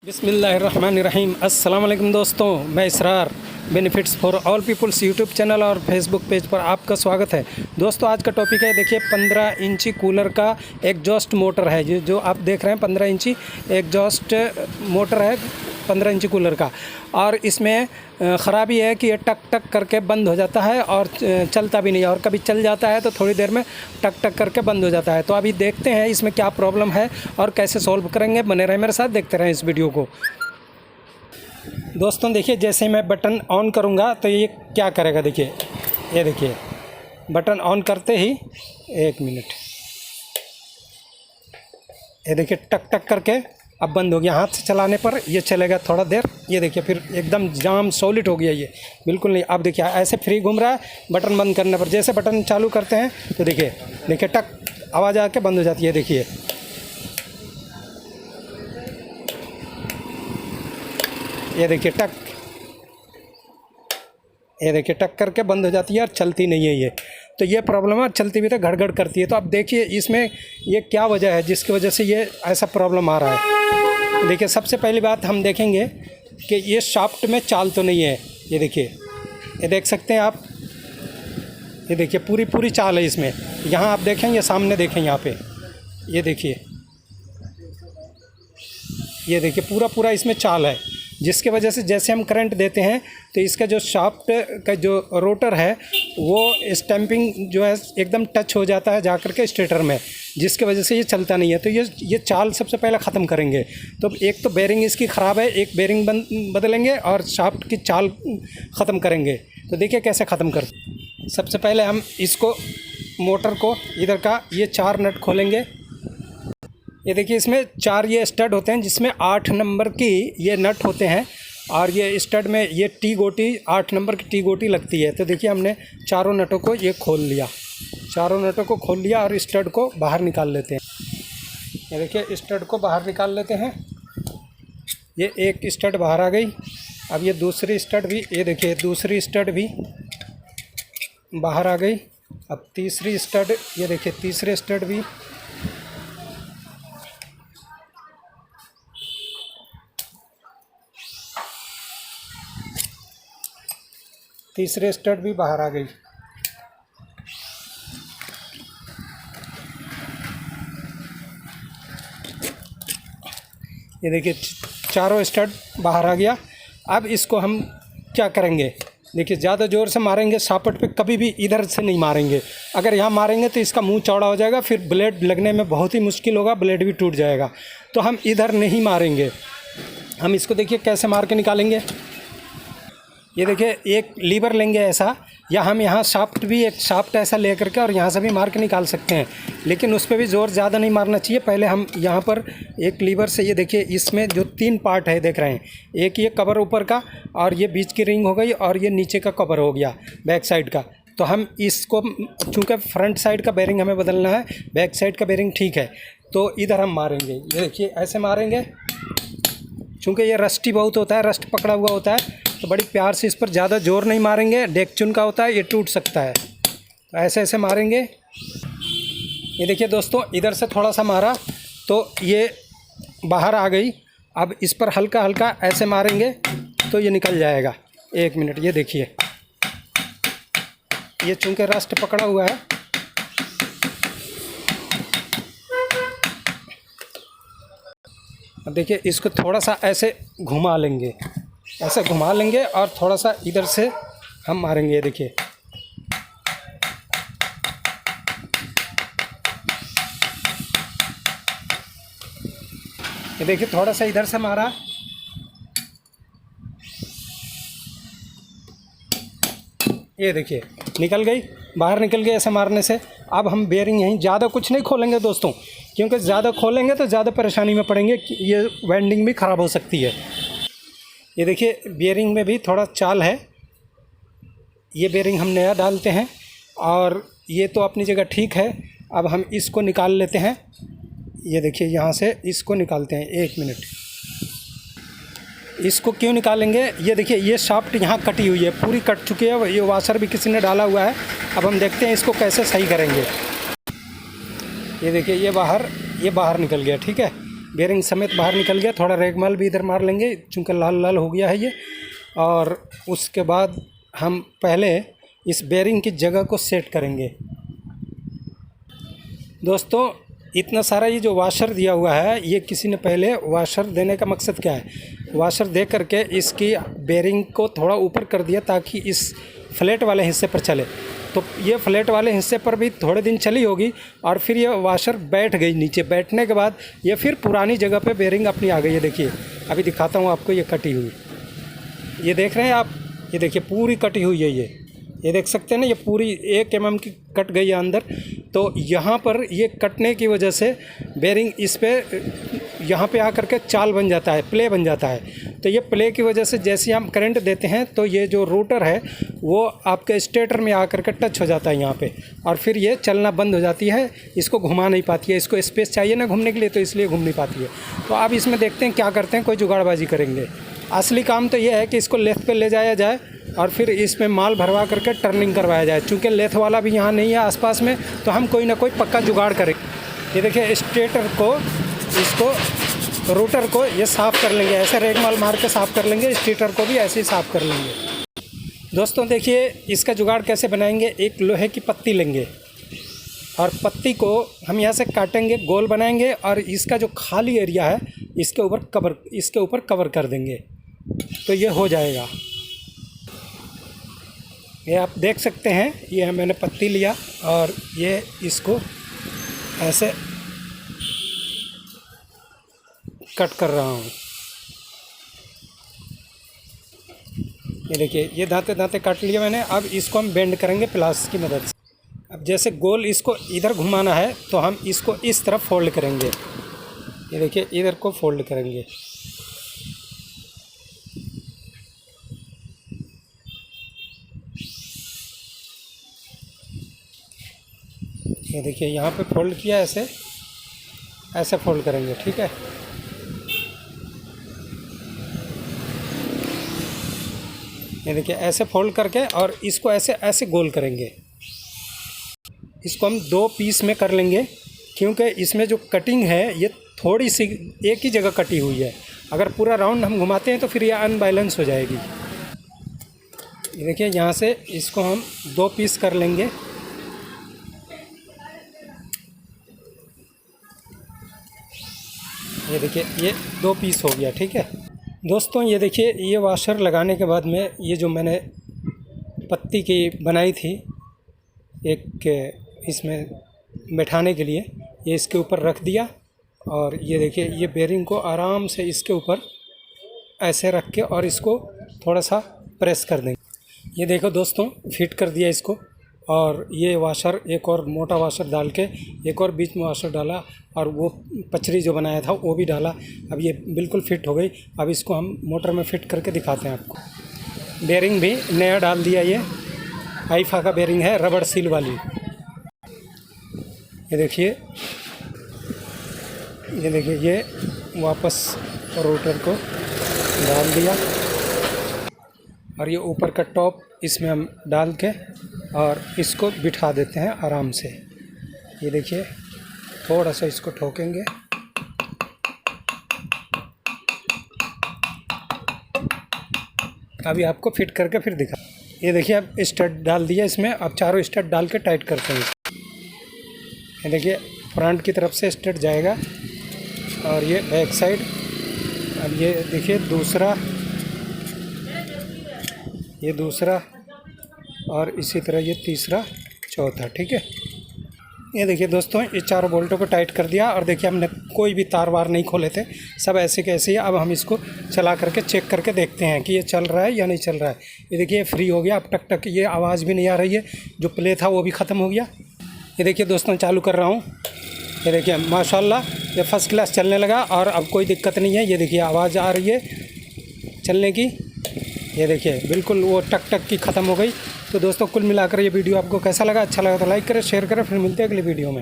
बिस्मिल्लाहिर्रहमानिर्रहीम। अस्सलाम वालेकुम दोस्तों, मैं Israr benefits for all peoples YouTube channel और फेसबुक पेज पर आपका स्वागत है। दोस्तों आज का टॉपिक है, देखिए 15 इंची कूलर का एग्जॉस्ट मोटर है। जो आप देख रहे हैं 15 इंची एग्जॉस्ट मोटर है 15 इंची कूलर का। और इसमें ख़राबी है कि ये टक टक करके बंद हो जाता है और चलता भी नहीं है, और कभी चल जाता है तो थोड़ी देर में टक टक करके बंद हो जाता है। तो अभी देखते हैं इसमें क्या प्रॉब्लम है और कैसे सॉल्व करेंगे। बने रहें मेरे साथ, देखते रहें इस वीडियो को। दोस्तों देखिए, जैसे मैं बटन ऑन करूँगा तो ये क्या करेगा, देखिए ये देखिए बटन ऑन करते ही, एक मिनट, ये देखिए टक टक करके अब बंद हो गया। हाथ से चलाने पर ये चलेगा थोड़ा देर, ये देखिए फिर एकदम जाम सॉलिड हो गया, ये बिल्कुल नहीं। अब देखिए ऐसे फ्री घूम रहा है, बटन बंद करने पर जैसे बटन चालू करते हैं तो देखिए टक आवाज़ आके बंद हो जाती है। देखिए ये देखिए टक, ये देखिए टक करके बंद हो जाती है और चलती नहीं है ये। तो ये प्रॉब्लम है, चलती भी तो गड़गड़ करती है। तो अब देखिए इसमें ये क्या वजह है जिसकी वजह से ये ऐसा प्रॉब्लम आ रहा है। देखिए सबसे पहली बात हम देखेंगे कि ये शाफ्ट में चाल तो नहीं है। ये देखिए, ये देख सकते हैं आप, ये देखिए पूरी चाल है इसमें। यहाँ आप देखें, ये सामने देखें यहाँ पे, ये देखिए पूरा इसमें चाल है, जिसके वजह से जैसे हम करंट देते हैं तो इसका जो शाफ्ट का जो रोटर है वो स्टैंपिंग जो है एकदम टच हो जाता है जाकर के स्टेटर में, जिसकी वजह से ये चलता नहीं है। तो ये चाल सबसे पहले ख़त्म करेंगे। तो एक तो बेरिंग इसकी ख़राब है, एक बेरिंग बदलेंगे और शाफ्ट की चाल ख़त्म करेंगे। तो देखिए कैसे ख़त्म कर। सबसे पहले हम इसको, मोटर को, इधर का ये 4 नट खोलेंगे। ये देखिए इसमें 4 ये स्टड होते हैं, जिसमें 8 नंबर की ये नट होते हैं, और ये स्टड में ये टी गोटी 8 नंबर की टी गोटी लगती है। तो देखिए हमने चारों नटों को ये खोल लिया, चारों नटों को खोल लिया और स्टड को बाहर निकाल लेते हैं। ये देखिए स्टड को बाहर निकाल लेते हैं। ये एक स्टड बाहर आ गई। अब ये दूसरी स्टड भी, ये देखिए दूसरी स्टड भी बाहर आ गई। अब तीसरी स्टड, ये देखिए तीसरे स्टड भी, तीसरे स्टड भी बाहर आ गई। ये देखिए चारों स्टड बाहर आ गया। अब इसको हम क्या करेंगे, देखिए ज़्यादा ज़ोर से मारेंगे शाफ्ट पे कभी भी इधर से नहीं मारेंगे। अगर यहाँ मारेंगे तो इसका मुंह चौड़ा हो जाएगा, फिर ब्लेड लगने में बहुत ही मुश्किल होगा, ब्लेड भी टूट जाएगा। तो हम इधर नहीं मारेंगे, हम इसको देखिए कैसे मार के निकालेंगे। ये देखिए एक लीवर लेंगे ऐसा, या हम यहाँ शाफ्ट भी, एक शाफ्ट ऐसा ले करके और यहाँ से भी मार के निकाल सकते हैं, लेकिन उस पर भी ज़ोर ज़्यादा नहीं मारना चाहिए। पहले हम यहाँ पर एक लीवर से, ये देखिए इसमें जो 3 पार्ट है देख रहे हैं, एक ये कवर ऊपर का, और ये बीच की रिंग हो गई, और ये नीचे का कवर हो गया बैक साइड का। तो हम इसको, चूँकि फ्रंट साइड का बेरिंग हमें बदलना है, बैक साइड का बेरिंग ठीक है, तो इधर हम मारेंगे। ये देखिए ऐसे मारेंगे, चूँकि ये रस्टी बहुत होता है, रस्ट पकड़ा हुआ होता है, तो बड़ी प्यार से इस पर ज़्यादा ज़ोर नहीं मारेंगे, डेकचुन का होता है, ये टूट सकता है। तो ऐसे मारेंगे। ये देखिए दोस्तों, इधर से थोड़ा सा मारा तो ये बाहर आ गई। अब इस पर हल्का हल्का ऐसे मारेंगे तो ये निकल जाएगा। एक मिनट, ये देखिए, ये चूँकि रस्ट पकड़ा हुआ है, अब देखिए इसको थोड़ा सा ऐसे घुमा लेंगे, ऐसे घुमा लेंगे और थोड़ा सा इधर से हम मारेंगे। ये देखिए, ये देखिए थोड़ा सा इधर से मारा, ये देखिए निकल गई, बाहर निकल गई ऐसे मारने से। अब हम बेरिंग यहीं, ज़्यादा कुछ नहीं खोलेंगे दोस्तों, क्योंकि ज़्यादा खोलेंगे तो ज़्यादा परेशानी में पड़ेंगे, ये वेल्डिंग भी ख़राब हो सकती है। ये देखिए बेरिंग में भी थोड़ा चाल है, ये बेरिंग हम नया डालते हैं, और ये तो अपनी जगह ठीक है। अब हम इसको निकाल लेते हैं। ये देखिए यहाँ से इसको निकालते हैं। एक मिनट, इसको क्यों निकालेंगे, ये देखिए ये शाफ्ट यहाँ कटी हुई है, पूरी कट चुकी है, ये वाशर भी किसी ने डाला हुआ है। अब हम देखते हैं इसको कैसे सही करेंगे। ये देखिए ये बाहर निकल गया, ठीक है। बेरिंग समेत बाहर निकल गया। थोड़ा रेगमाल भी इधर मार लेंगे चूँकि लाल लाल हो गया है ये। और उसके बाद हम पहले इस बेरिंग की जगह को सेट करेंगे। दोस्तों इतना सारा ये जो वाशर दिया हुआ है, ये किसी ने पहले वाशर देने का मकसद क्या है, वाशर दे करके इसकी बेरिंग को थोड़ा ऊपर कर दिया ताकि इस फ्लैट वाले हिस्से पर चले। तो ये फ्लैट वाले हिस्से पर भी थोड़े दिन चली होगी और फिर ये वाशर बैठ गई नीचे। बैठने के बाद ये फिर पुरानी जगह पे बेरिंग अपनी आ गई है। देखिए अभी दिखाता हूँ आपको, ये कटी हुई, ये देख रहे हैं आप, ये देखिए पूरी कटी हुई है। ये देख सकते हैं ना, ये पूरी 1 mm की कट गई है अंदर। तो यहाँ पर ये कटने की वजह से बेरिंग इस पे यहाँ पे आकर के चाल बन जाता है, प्ले बन जाता है। तो ये प्ले की वजह से जैसे हम करंट देते हैं तो ये जो रोटर है वो आपके स्टेटर में आकर के टच हो जाता है यहाँ पे, और फिर ये चलना बंद हो जाती है, इसको घुमा नहीं पाती है। इसको स्पेस चाहिए ना घूमने के लिए, तो इसलिए घूम नहीं पाती है। तो अब इसमें देखते हैं क्या करते हैं, कोई जुगाड़बाजी करेंगे। असली काम तो ये है कि इसको लेथ पे ले जाया जाए और फिर इसमें माल भरवा करके टर्निंग करवाया जाए। चूँकि लेथ वाला भी यहाँ नहीं है आसपास में, तो हम कोई ना कोई पक्का जुगाड़ करें। ये देखिए स्टेटर को, इसको रोटर को ये साफ़ कर लेंगे, ऐसे रेगमाल मार के साफ़ कर लेंगे। स्टेटर को भी ऐसे ही साफ़ कर लेंगे। दोस्तों देखिए इसका जुगाड़ कैसे बनाएंगे। एक लोहे की पत्ती लेंगे और पत्ती को हम यहाँ से काटेंगे, गोल बनाएंगे और इसका जो खाली एरिया है इसके ऊपर कवर कर देंगे, तो ये हो जाएगा। ये आप देख सकते हैं, ये मैंने पत्ती लिया और ये इसको ऐसे कट कर रहा हूँ। ये देखिए ये दांते दांते काट लिया मैंने। अब इसको हम बेंड करेंगे प्लास की मदद से। अब जैसे गोल इसको इधर घुमाना है तो हम इसको इस तरफ फोल्ड करेंगे। ये देखिए इधर को फोल्ड करेंगे। ये देखिए यहाँ पे फोल्ड किया, ऐसे फोल्ड करेंगे, ठीक है। ये देखिए ऐसे फोल्ड करके और इसको ऐसे गोल करेंगे। इसको हम 2 पीस में कर लेंगे क्योंकि इसमें जो कटिंग है ये थोड़ी सी एक ही जगह कटी हुई है। अगर पूरा राउंड हम घुमाते हैं तो फिर ये अनबैलेंस हो जाएगी। ये देखिए यहाँ से इसको हम 2 पीस कर लेंगे। ये देखिए ये 2 पीस हो गया, ठीक है। दोस्तों ये देखिए ये वाशर लगाने के बाद में ये जो मैंने पत्ती की बनाई थी एक इसमें बैठाने के लिए, ये इसके ऊपर रख दिया और ये देखिए ये बेरिंग को आराम से इसके ऊपर ऐसे रख के और इसको थोड़ा सा प्रेस कर देंगे। ये देखो दोस्तों फिट कर दिया इसको, और ये वाशर एक और मोटा वाशर डाल के एक और बीच में वाशर डाला और वो पचरी जो बनाया था वो भी डाला। अब ये बिल्कुल फिट हो गई। अब इसको हम मोटर में फिट करके दिखाते हैं आपको। बेरिंग भी नया डाल दिया, ये आईफा का बेरिंग है, रबड़ सील वाली। ये देखिए ये वापस रोटर को डाल दिया और ये ऊपर का टॉप इसमें हम डाल के और इसको बिठा देते हैं आराम से। ये देखिए थोड़ा सा इसको ठोकेंगे। अभी आपको फिट करके फिर दिखा। ये देखिए अब स्टड डाल दिया इसमें। अब चारों स्टड डाल के टाइट करते हैं। ये देखिए फ्रंट की तरफ से स्टड जाएगा और ये बैक साइड। अब ये देखिए दूसरा और इसी तरह ये तीसरा, चौथा, ठीक है। ये देखिए दोस्तों ये चारों बोल्टों को टाइट कर दिया और देखिए हमने कोई भी तार वार नहीं खोले थे, सब ऐसे के ऐसे ही। अब हम इसको चला करके चेक करके देखते हैं कि ये चल रहा है या नहीं चल रहा है। ये देखिए फ्री हो गया। अब टक टक ये आवाज़ भी नहीं आ रही है, जो प्ले था वो भी ख़त्म हो गया। ये देखिए दोस्तों चालू कर रहा हूँ। ये देखिए माशाल्लाह ये फर्स्ट क्लास चलने लगा और अब कोई दिक्कत नहीं है। ये देखिए आवाज़ आ रही है चलने की। ये देखिए बिल्कुल वो टक टक की ख़त्म हो गई। तो दोस्तों कुल मिलाकर ये वीडियो आपको कैसा लगा? अच्छा लगा तो लाइक करें, शेयर करें। फिर मिलते हैं अगली वीडियो में।